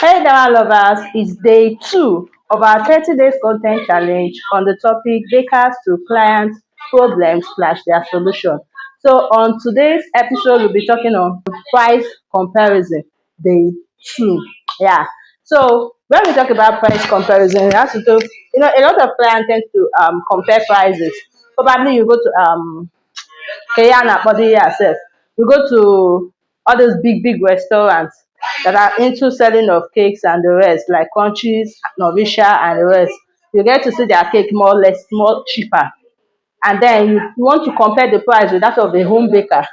Hey there, lovers! It's day two of our 30 days content challenge on the topic bakers to clients problems slash their solution. So, on today's episode, we'll be talking on price comparison, day two. Yeah. So, when we talk about price comparison, we have to do, a lot of clients tend to compare prices. Probably you go to Keyana body yourself. You go to all those big restaurants that are into selling of cakes and the rest, like Crunchies, Novisha, and the rest. You get to see their cake more or less more cheaper. And then you want to compare the price with that of a home baker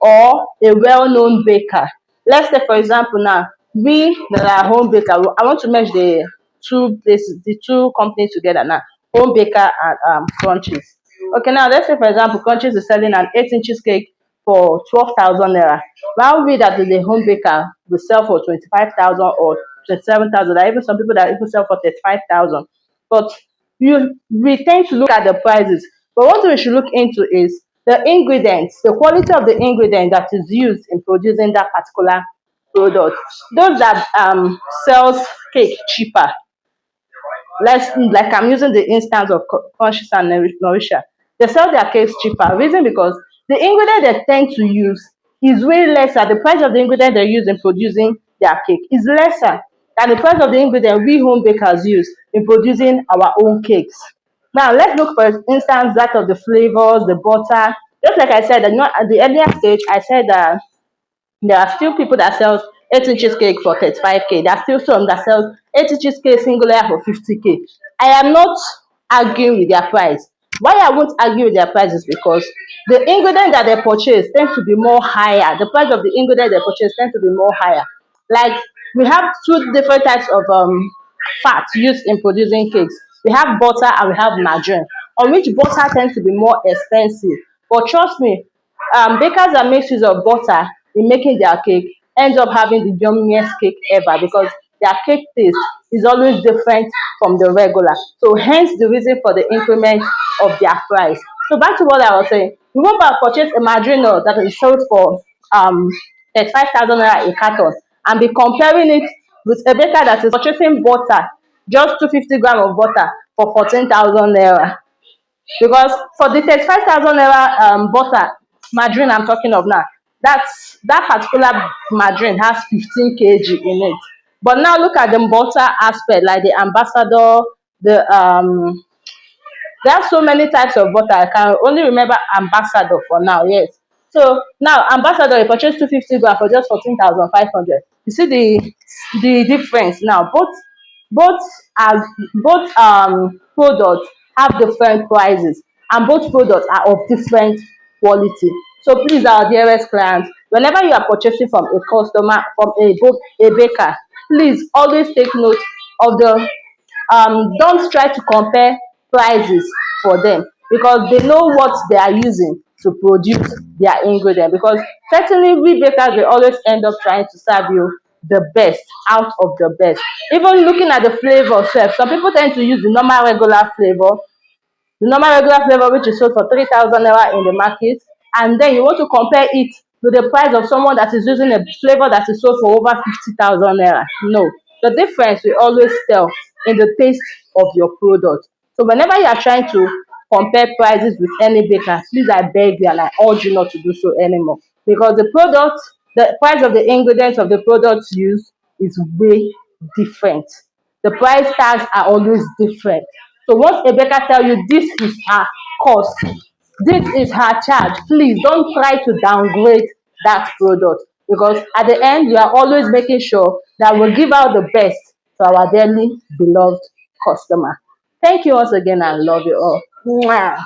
or a well-known baker. Let's say, for example, now we that are home baker, I want to merge the two companies together now, home baker and Crunchies. Okay, now let's say, for example, Crunchies is selling an 8 inches cake for 12,000 naira, while we that is a home baker will sell for 25,000 or 27,000. There are even some people that even sell for 35,000. But we tend to look at the prices. But what we should look into is the ingredients, the quality of the ingredient that is used in producing that particular product. Those that sells cake cheaper, let's like I'm using the instance of Conscious and Nourisha. They sell their cakes cheaper. Reason because the ingredient they tend to use is way lesser. The price of the ingredient they use in producing their cake is lesser than the price of the ingredient we home bakers use in producing our own cakes. Now let's look for instance that of the flavors, the butter. Just like I said, at the earlier stage, I said that there are still people that sell 8 inches cake for 35K. There are still some that sell 8 inches cake singular for 50K. I am not arguing with their price. Why I won't argue with their price is because the ingredient that they purchase tends to be more higher. The price of the ingredient they purchase tends to be more higher. Like we have two different types of fats used in producing cakes. We have butter and we have margarine, on which butter tends to be more expensive. But trust me, bakers that make use of butter in making their cake ends up having the yummiest cake ever because their cake taste is always different from the regular. So hence the reason for the increment of their price. So back to what I was saying. You go back purchase a margarine that is sold for 35,000 naira a carton and be comparing it with a baker that is purchasing butter, just 250 gram of butter for 14,000 naira. Because for the 35,000 naira butter margarine I'm talking of now, that particular margarine has 15 kg in it. But now look at the butter aspect, like the ambassador, the there are so many types of butter. I can only remember ambassador for now. Yes. So now ambassador you purchase 250 gram for just 14,500. You see the difference now. Both are both products have different prices and both products are of different quality. So please, our dearest clients, whenever you are purchasing from a customer, from a baker, please always take note of the don't try to compare prices for them because they know what they are using to produce their ingredient, because certainly we bakers will always end up trying to serve you the best out of the best. Even looking at the flavor sef, some people tend to use the normal regular flavor, which is sold for 3,000 naira in the market, and then you want to compare it with the price of someone that is using a flavor that is sold for over 50,000 naira. No, the difference will always tell in the taste of your product. So whenever you are trying to compare prices with any baker, please I beg you and I urge you not to do so anymore, because the price of the ingredients of the products used is way different. The price tags are always different. So once a baker tell you this is her cost, this is her charge, please don't try to downgrade that product, because at the end you are always making sure that we give out the best to our dearly beloved customer. Thank you once again and love you all. Mwah.